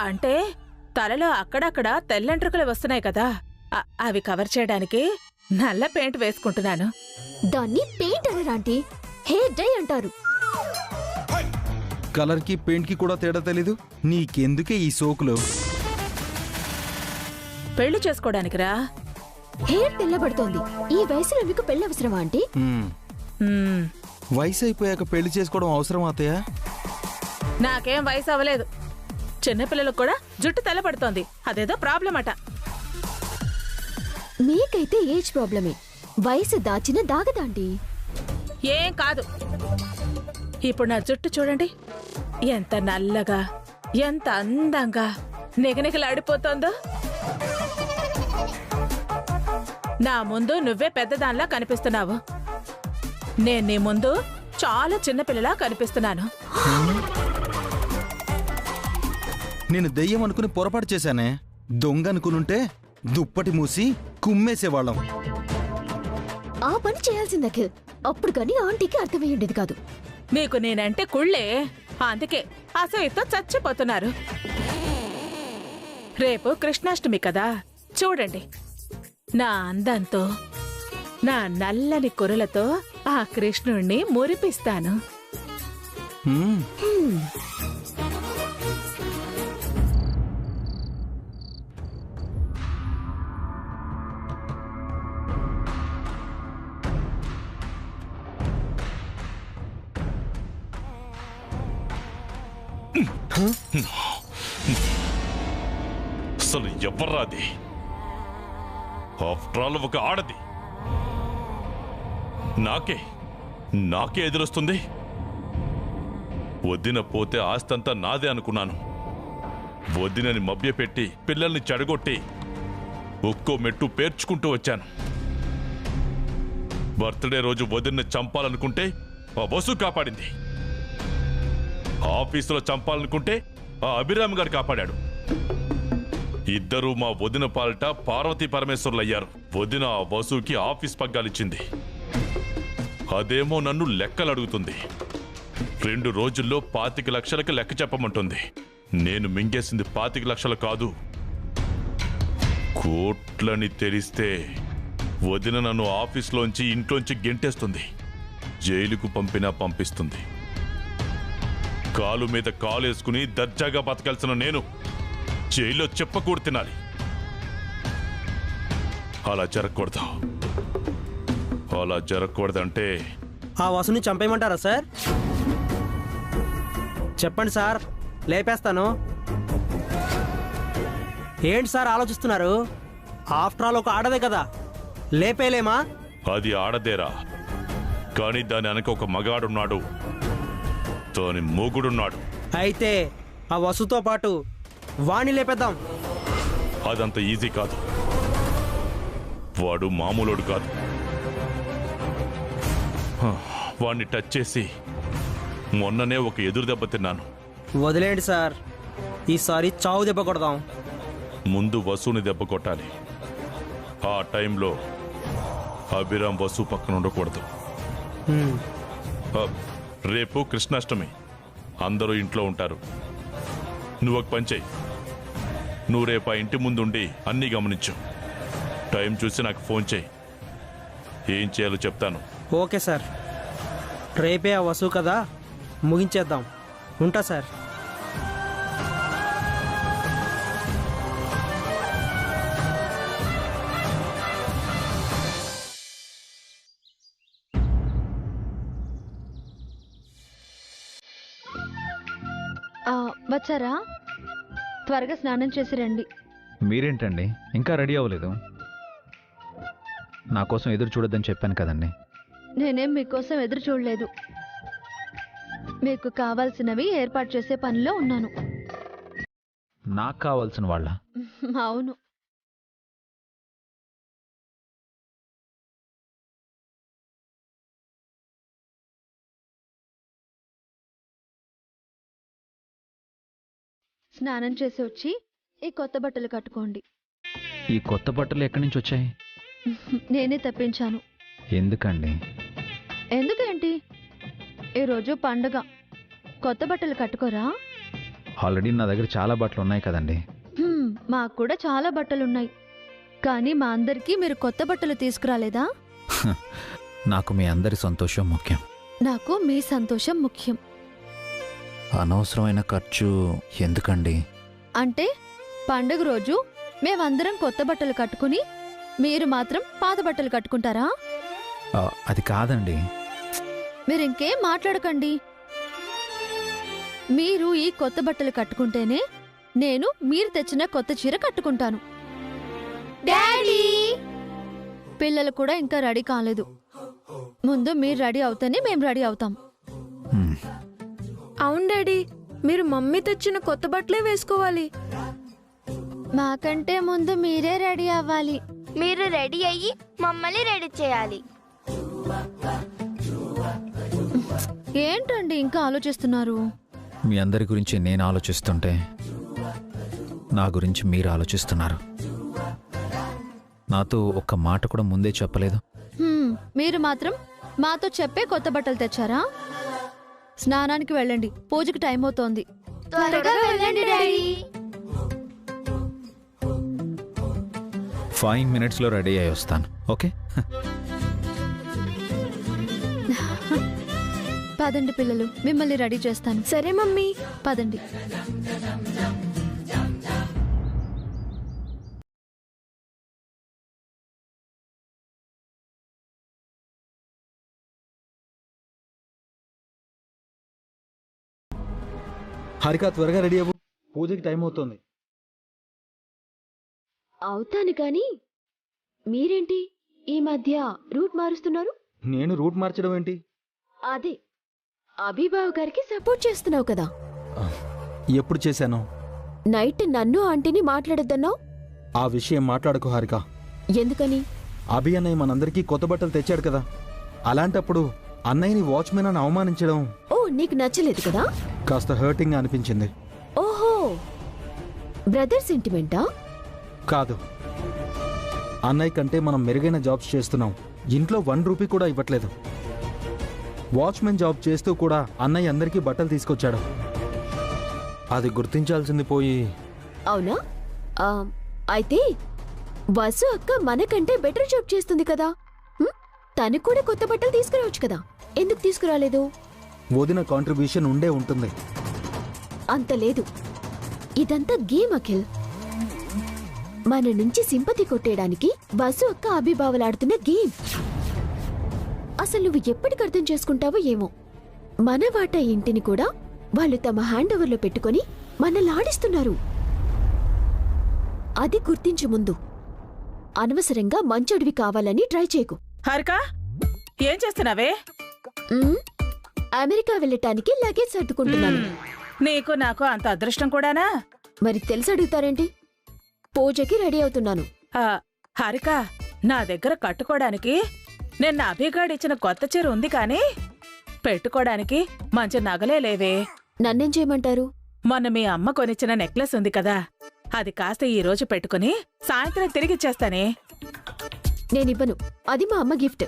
అంటే తలలో అక్కడక్కడ తెల్లంట్రుకలు వస్తున్నాయి కదా, అవి కవర్ చేయడానికి నల్ల పెయింట్ వేసుకుంటున్నాను. దాన్ని పెయింట్ అనరా ఆంటీ, హెయిర్ డై అంటారు. కలర్ కి పెయింట్ కి కూడా తేడా తెలీదు. నీకెందుకే ఈ సోకులు? పెళ్లి చేసుకోవడానికిరా. హెయిర్ తెల్లబడుతోంది. ఈ వయసులో మీకు పెళ్లి అవసరమా ఆంటీ? వయసు అయిపోయాక పెళ్లి చేసుకోవడం అవసరం అత్తయ్య? నాకేం వయసు అవ్వలేదు. చిన్నపిల్లలకు కూడా జుట్టు తెల్లబడుతోంది, అదేదో ప్రాబ్లం అట. మీకైతే ఏజ్ ప్రాబ్లమే, వయసు దాచిన దాగదాంటీ. ఏం కాదు. ఇప్పుడు నా జుట్టు చూడండి, ఎంత నల్లగా, ఎంత అందంగా నిగనిగలాడిపోతోందో. నా ముందు నువ్వే పెద్దదానిలా కనిపిస్తున్నావు, నేను నీ ముందు చాలా చిన్నపిల్లలా కనిపిస్తున్నాను. నేను దెయ్యం అనుకుని పొరపాటు చేశానే. దొంగ అనుకునుంటే దుప్పటి మూసి కుమ్మేసేవాళ్ళం. ఆ పని చేయాల్సింది అఖిల్, అప్పుడు కానీ ఆంటీకి అర్థమయ్యేది కాదు. మీకు నేనంటే కుళ్ళే, అందుకే అసూయతో చచ్చిపోతున్నారు. రేపు కృష్ణాష్టమి కదా, చూడండి నా అందంతో, నా నల్లని కురులతో ఆ కృష్ణుణ్ణి మురిపిస్తాను. అసలు ఎవర్రాది? ఆఫ్టర్ ఆల్ ఒక ఆడది. నాకే ఎదురొస్తుంది. వదిన పోతే ఆస్తంతా నాదే అనుకున్నాను. వదినని మభ్యపెట్టి పిల్లల్ని చెడగొట్టి ఒక్కో మెట్టు పేర్చుకుంటూ వచ్చాను. బర్త్డే రోజు వదిన్ని చంపాలనుకుంటే ఆ వసు కాపాడింది. ఆఫీసులో చంపాలనుకుంటే ఆ అభిరామ్ గారు కాపాడాడు. ఇద్దరూ మా వదిన పాలిట పార్వతీ పరమేశ్వర్లు అయ్యారు. వదిన ఆ వసుకి ఆఫీస్ పగ్గాలిచ్చింది, అదేమో నన్ను లెక్కలు అడుగుతుంది. 2 రోజుల్లో 25 లక్షలకి లెక్క చెప్పమంటుంది. నేను మింగేసింది 25 లక్షలు కాదు, కోట్లని తెలిస్తే వదిన నన్ను ఆఫీస్లోంచి ఇంట్లోంచి గెంటేస్తుంది, జైలుకు పంపిస్తుంది. కాలు మీద కాలేసుకుని దర్జాగా బతకాల్సిన నేను జైల్లో చెప్పకూడదు తినాలి. అలా జరగకూడదంటే ఆ వసుని చంపేయమంటారా సార్? చెప్పండి సార్, లేపేస్తాను. ఏంటి సార్ ఆలోచిస్తున్నారు? ఆఫ్టర్ ఆల్ ఒక ఆడదే కదా, లేపేలేమా? అది ఆడదేరా, కానీ దాని వెనక ఒక మగాడున్నాడు, దాని మూగుడున్నాడు. అయితే ఆ వసుతో పాటు వాణ్ణి లేపేద్దాం. అదంత ఈజీ కాదు, వాడు మామూలుడు కాదు. వాణ్ణి టచ్ చేసి మొన్ననే ఒక ఎదురు దెబ్బ తిన్నాను. వదిలేండి సార్, ఈసారి చావు దెబ్బ కొడదాం. ముందు వసుని దెబ్బ కొట్టాలి. ఆ టైంలో అభిరామ్ వసు పక్కన ఉండకూడదు. రేపు కృష్ణాష్టమి, అందరూ ఇంట్లో ఉంటారు. నువ్వు ఒక పని చెయ్యి, నువ్వు రేపు ఆ ఇంటి ముందుండి అన్నీ గమనించు. టైం చూసి నాకు ఫోన్ చేయి, ఏం చేయాలో చెప్తాను. ఓకే సార్, రేపే ఆ వసు కదా, ముగించేద్దాం. ఉంటా సార్. వచ్చారా? త్వరగా స్నానం చేసి రండి. మీరేంటండి ఇంకా రెడీ అవ్వలేదు? నా కోసం ఎదురు చూడొద్దని చెప్పాను కదండి. నేనేం మీకోసం ఎదురు చూడలేదు, మీకు కావాల్సినవి ఏర్పాటు చేసే పనిలో ఉన్నాను. నాకు కావాల్సిన వాళ్ళ? అవును. స్నానం చేసి వచ్చి ఈ కొత్త బట్టలు కట్టుకోండి. ఈ కొత్త బట్టలు ఎక్కడి నుంచి వచ్చాయి? నేనే తెప్పించాను. ఎందుకండి? ఎందుకేంటి, ఈరోజు పండుగ, కొత్త బట్టలు కట్టుకోరా? ఆల్రెడీ నా దగ్గర చాలా బట్టలు ఉన్నాయి కదండి. మాకు కూడా చాలా బట్టలున్నాయి, కానీ మా అందరికీ మీరు కొత్త బట్టలు తీసుకురాలేదా? నాకు మీ అందరి సంతోషం ముఖ్యం. నాకు మీ సంతోషం ముఖ్యం. అనవసరమైన ఖర్చు ఎందుకండి? అంటే పండుగ రోజు మేమందరం కొత్త బట్టలు కట్టుకుని మీరు మాత్రం పాత బట్టలు కట్టుకుంటారా? అది కాదండి. మీరింకేం మాట్లాడకండి. మీరు ఈ కొత్త బట్టలు కట్టుకుంటేనే నేను మీరు తెచ్చిన కొత్త చీర కట్టుకుంటాను. డాడీ, పిల్లలు కూడా ఇంకా రెడీ కాలేదు. ముందు మీరు రెడీ అవుతేనే మేము రెడీ అవుతాం. అవును డాడీ, మీరు మమ్మీ తెచ్చిన కొత్త బట్టలే వేసుకోవాలి. మాకంటే ముందు మీరే రెడీ అవ్వాలి. మీరు రెడీ అయ్యి మమ్మల్ని రెడీ చేయాలి. ఏంటండి ఇంకా ఆలోచిస్తున్నారు? మీ అందరి గురించి నేను ఆలోచిస్తుంటే నా గురించి మీరు ఆలోచిస్తున్నారు. నాతో ఒక్క మాట కూడా ముందే చెప్పలేదు. మీరు మాత్రం మాతో చెప్పే కొత్త బట్టలు తెచ్చారా? స్నానానికి వెళ్ళండి, పూజకి టైం అవుతోంది. త్వరగా వెళ్ళండి డాడీ. 5 minutesలో రెడీ అయ్యి వస్తాను. ఓకే? పదండి పిల్లలు, మిమ్మల్ని రెడీ చేస్తాను. సరే మమ్మీ. పదండి. హారిక త్వరగా రెడీ అవ్వు, పూజకి టైం అవుతోంది. అవుతాను కానీ మీరేంటి ఈ మధ్య రూట్ మారుస్తున్నారు? నేను రూట్ మార్చడం ఏంటి? అదే అభిబావ్ గారికి సపోర్ట్ చేస్తున్నావు కదా. ఎప్పుడు చేశాను? నైట్ నన్ను ఆంటీని మాట్లాడొద్దన్నావు. ఆ విషయం మాట్లాడకు హారిక. ఎందుకని? అభి అన్నయ్య మనందరికీ కొత్త బట్టలు తెచ్చాడు కదా, అలాంటప్పుడు అన్నయ్యని వాచ్మెన్ అని అవమానించడం ఓ నీకు నచ్చలేదు కదా? కాస్త హర్టింగ్ అనిపించింది. ఓహో, బ్రదర్ సెంటిమెంటా? కాదు, అన్నయ్య కంటే మనం మెరుగైన జాబ్స్ చేస్తున్నాం. ఇంట్లో 1 రూపీ కూడా ఇవ్వట్లేదు. వాచ్మెన్ జాబ్ చేస్తూ కూడా అన్నయ్య అందరికీ బట్టలు తీసుకొచ్చాడు. అది గుర్తించాల్సింది పోయి. అవునా? అయితే వసు అక్క మనకంటే బెటర్ జాబ్ చేస్తుంది కదా, తను కూడా కొత్త బట్టలు తీసుకురావచ్చు కదా, ఎందుకు తీసుకురాలేదు? వదిన కాంట్రిబ్యూషన్ ఉండే ఉంటుంది. అంత లేదు, ఇదంతా గేమ్ అఖిల్. మన నుంచి సింపతి కొట్టేయడానికి వసు అక్క అభిభావలాడుతున్న గేమ్. అసలు నువ్వు ఎప్పటికి అర్థం చేసుకుంటావో ఏమో. మన వాటా ఇంటిని కూడా వాళ్ళు తమ హ్యాండ్ ఓవర్లో పెట్టుకుని మనల్ని ఆడిస్తున్నారు. అది గుర్తించు ముందు. అనవసరంగా మంచోడివి కావాలని ట్రై చేయకు. హారిక, ఏం చేస్తున్నావే? అమెరికా వెళ్ళటానికి లగేజ్ సర్దుకుంటున్నాను. నీకు నాకు అంత అదృష్టం కూడానా? మరి తెలిసి అడుగుతారేంటి? పూజకి రెడీ అవుతున్నాను. హారిక, నా దగ్గర కట్టుకోవడానికి నిన్న అభిగాడిచ్చిన కొత్త చీర ఉంది కానీ పెట్టుకోవడానికి మంచి నగలే లేవే. నన్నేం చేయమంటారు? మొన్న మీ అమ్మ కొనిచ్చిన నెక్లెస్ ఉంది కదా, అది కాస్త ఈ రోజు పెట్టుకుని సాయంత్రం తిరిగిచ్చేస్తానే. నేనివ్వను, అది మా అమ్మ గిఫ్ట్.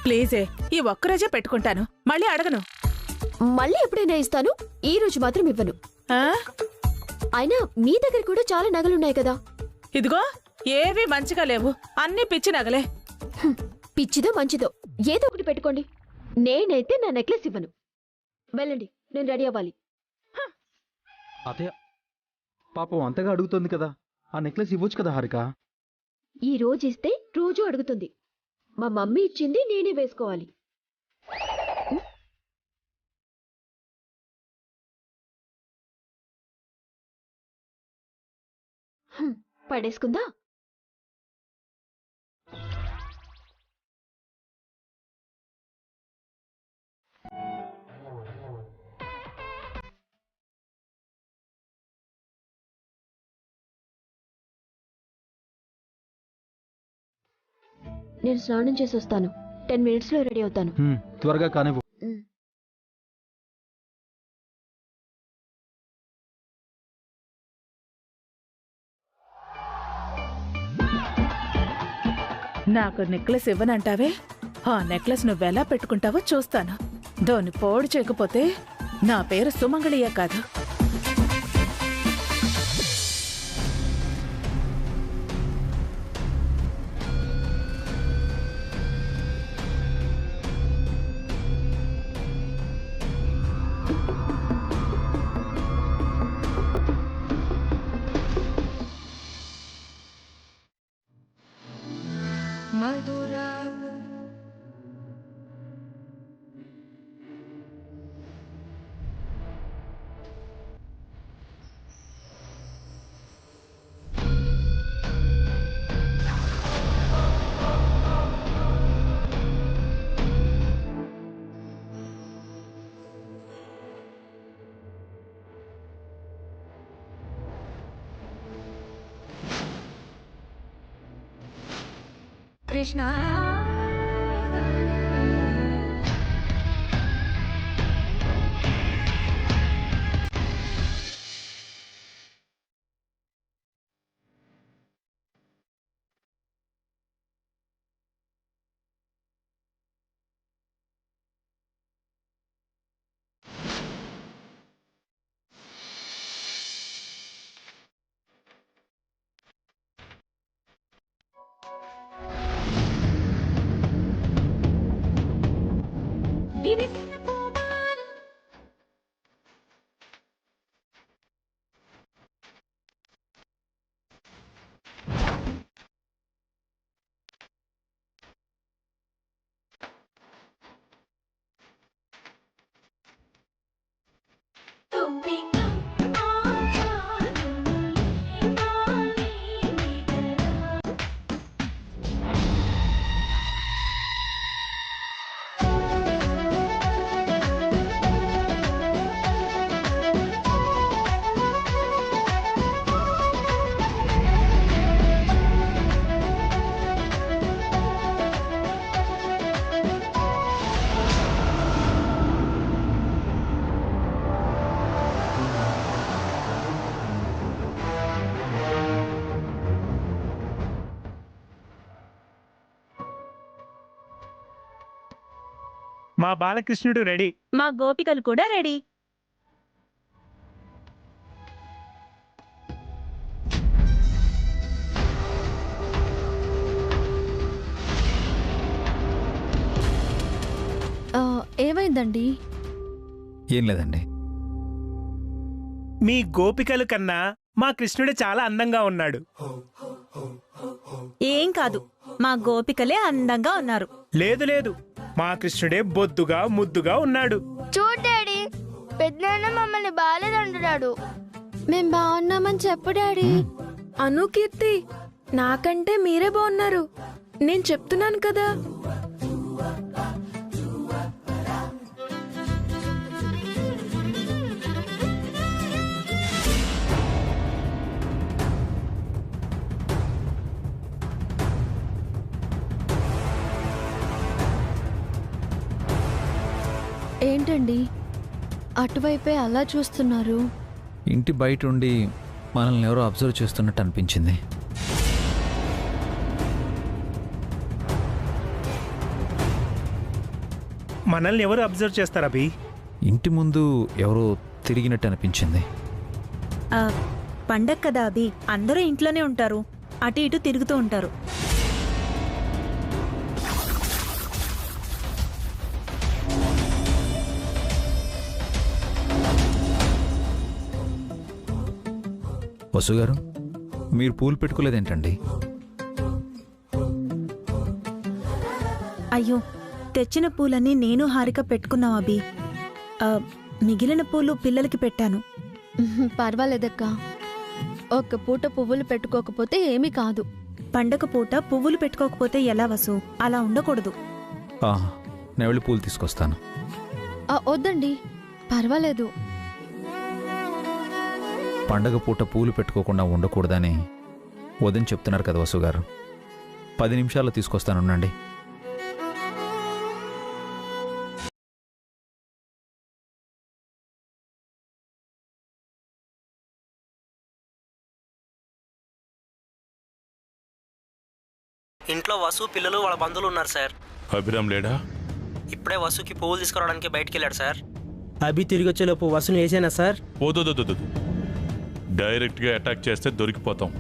ప్లీజే, ఈ ఒక్కరోజే పెట్టుకుంటాను, మళ్ళీ అడగను. మళ్ళీ ఎప్పుడైనా ఇస్తాను, ఈ రోజు మాత్రం ఇవ్వను. అయినా మీ దగ్గర కూడా చాలా నగలున్నాయి కదా. ఇదిగో, ఏవి మంచిగా లేవు, అన్ని పిచ్చి నగలే. పిచ్చిదో మంచిదో ఏదో ఒకటి పెట్టుకోండి. నేనైతే నా నెక్లెస్ ఇవ్వను. వెళ్ళండి, నేను రెడీ అవ్వాలి. అదే పాపం అంతగా అడుగుతుంది కదా, ఆ నెక్లెస్ ఇవ్వచ్చు కదా హారిక. ఈ రోజు ఇస్తే రోజు అడుగుతుంది. మా మమ్మీ ఇచ్చింది నేనే వేసుకోవాలి. పడేసుకుందా? నేను స్నానం చేసి వస్తాను. 10 minutesలో రెడీ అవుతాను. త్వరగా కానివ్వు. నాకు నెక్లెస్ ఇవ్వనంటావే? ఆ నెక్లెస్ నువ్వెలా పెట్టుకుంటావో చూస్తాను. దాన్ని పోడు చేయకపోతే నా పేరు సుమంగళియే కాదు. కృష్ణ మా బాలకృష్ణుడు రెడీ. మా గోపికలు కూడా రెడీ. ఏమైందండి? ఏం లేదండి. మీ గోపికల కన్నా మా కృష్ణుడే చాలా అందంగా ఉన్నాడు. ఏం కాదు, మా గోపికలే అందంగా ఉన్నారు. లేదు లేదు, మా కృష్ణుడే బొద్దుగా ముద్దుగా ఉన్నాడు. చూడు డాడీ, పెద్దనాన్న మమ్మల్ని బాలేదంటున్నాడు. మేం బాగున్నామని చెప్పు డాడీ. అను, కీర్తి, నాకంటే మీరే బాగున్నారు. నేను చెప్తున్నాను కదా. ఏంటండి అటువైపే అలా చూస్తున్నారు? ఇంటి బయట ఉండి మనల్ని ఎవరో అబ్జర్వ్ చేస్తున్నట్టు అనిపించింది. మనల్ని ఎవరు అబ్జర్వ్ చేస్తారు అభి? ఇంటి ముందు ఎవరో తిరిగినట్టు అనిపించింది. పండగ కదా అభి, అందరూ ఇంట్లోనే ఉంటారు, అటు ఇటు తిరుగుతూ ఉంటారు. వసు గారు, మీరు పూలు పెట్టుకోలేదేంటండి? అయ్యో, తెచ్చిన పూలన్నీ నేను హారిక పెట్టుకున్నాం అభి. మిగిలిన పూలు పిల్లలకి పెట్టాను. పర్వాలేదక్క, ఒక్క పూట పువ్వులు పెట్టుకోకపోతే ఏమీ కాదు. పండగ పూట పువ్వులు పెట్టుకోకపోతే ఎలా వసు? అలా ఉండకూడదు. నేను వెళ్ళి పూలు తీసుకొస్తాను. వద్దండి, పర్వాలేదు. పండగ పూట పూలు పెట్టుకోకుండా ఉండకూడదని వదిన చెప్తున్నారు కదా వసు గారు. 10 నిమిషాల్లో తీసుకొస్తానుండండి. ఇంట్లో వసు, పిల్లలు, వాళ్ళ బంధువులు ఉన్నారు సార్. అభిరామ్ లేడా? ఇప్పుడే వసుకి పువ్వులు తీసుకురావడానికి బయటికి వెళ్ళాడు సార్. అభి తిరిగి వచ్చేలోపు వసుని వేసేనా సార్? వద్దు, డైరెక్ట్గా అటాక్ చేస్తే దొరికిపోతాం.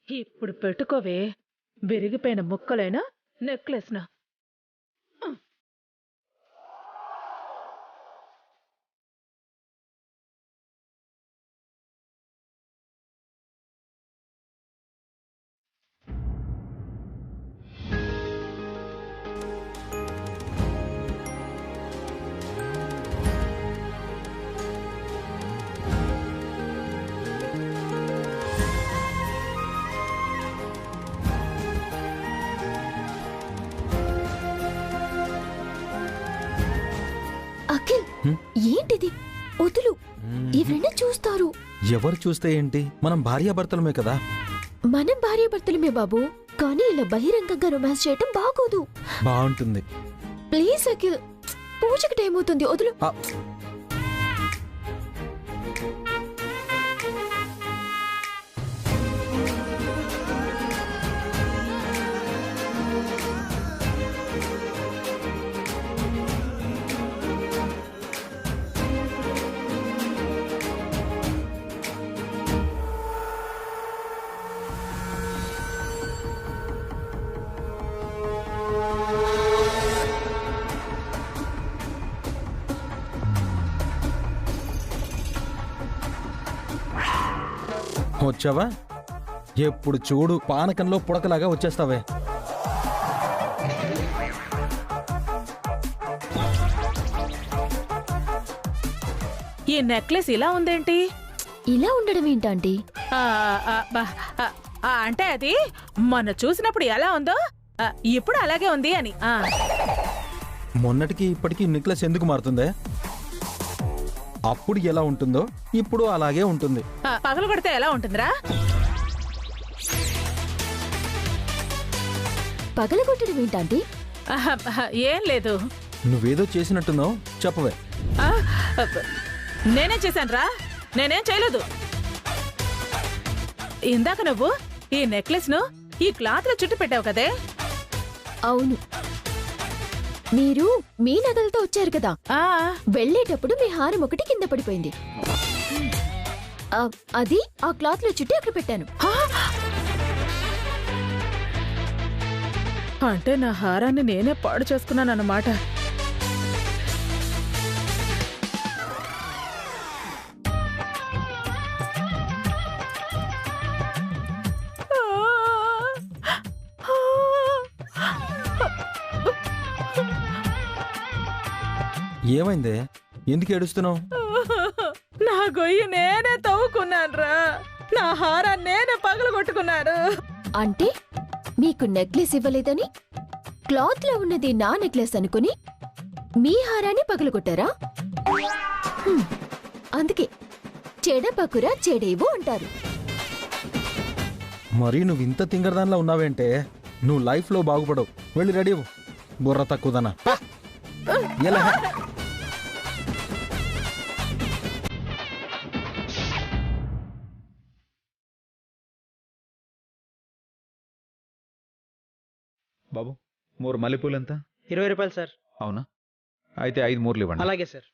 ఇప్పుడు పెట్టుకోవే విరిగిపోయిన ముక్కలైన నెక్లెస్నా. అఖిల్, ఏంటిది? వదులు, ఎవరైనా చూస్తారు. ఎవరు చూస్తే ఏంటి, మనం భార్యాభర్తలమే కదా. మనం భార్యాభర్తలమే బాబు, కానీ ఇలా బహిరంగంగా రొమాన్స్ చేయటం బాగోదు. బాగుంటుంది. ప్లీజ్ అఖిల్, పూజకి టైం అవుతుంది, వదులు. వచ్చావా? ఎప్పుడు చూడు పానకంలో పుడకలాగా వచ్చేస్తావే. ఈ నెక్లెస్ ఇలా ఉందేంటి? ఇలా ఉండడం ఏంటంటే అంటే అది మొన్న చూసినప్పుడు ఎలా ఉందో ఇప్పుడు అలాగే ఉంది అని. మొన్నటికి ఇప్పటికీ నెక్లెస్ ఎందుకు మారుతుందే? అప్పుడు ఎలా ఉంటుందో ఇప్పుడు అలాగే ఉంటుంది. పగలు కొడితే ఎలా ఉంటుందిరా? పగలగొట్టడం ఏంటంటే? ఏం లేదు. నువ్వేదో చేసినట్టున్నావు, చెప్పవే. నేనేం చేశానురా? నేనేం చేయలేదు. ఇందాక నువ్వు ఈ నెక్లెస్ ను ఈ క్లాత్ లో చుట్టు పెట్టావు కదే. అవును, మీరు మీ నగలతో వచ్చారు కదా, వెళ్ళేటప్పుడు మీ హారం ఒకటి కింద పడిపోయింది. అది ఆ క్లాత్ లో చుట్టి అక్కడ పెట్టాను. అంటే నా హారాన్ని నేనే పాడు చేసుకున్నాను అన్నమాట. ఏమైందే, ఎందుకు ఏడుస్తున్నావు? నా గొయ్యి నేనే తవ్వుకున్నాను రా. నా హారాన్ని నేనే పగలు కొట్టుకున్నాను. అంటే మీకు నెక్లెస్ ఇవ్వలేదని క్లాత్ లో ఉన్నది నా నెక్లెస్ అనుకుని మీ హారాన్ని పగలగొట్టారా? అందుకే చెడపకురా చెడేవు అంటారు. మరి నువ్వు ఇంత తింగరదానిలా ఉన్నావేంటే? నువ్వు లైఫ్ లో బాగుపడవు. వెళ్ళి రెడీ అవ్వు, బుర్ర తక్కువదనా. ఎలా బాబు, 3 మల్లెపూలు ఎంత? 20 రూపాయలు సార్. అవునా? అయితే 5 మూరలు ఇవ్వండి. అలాగే సార్.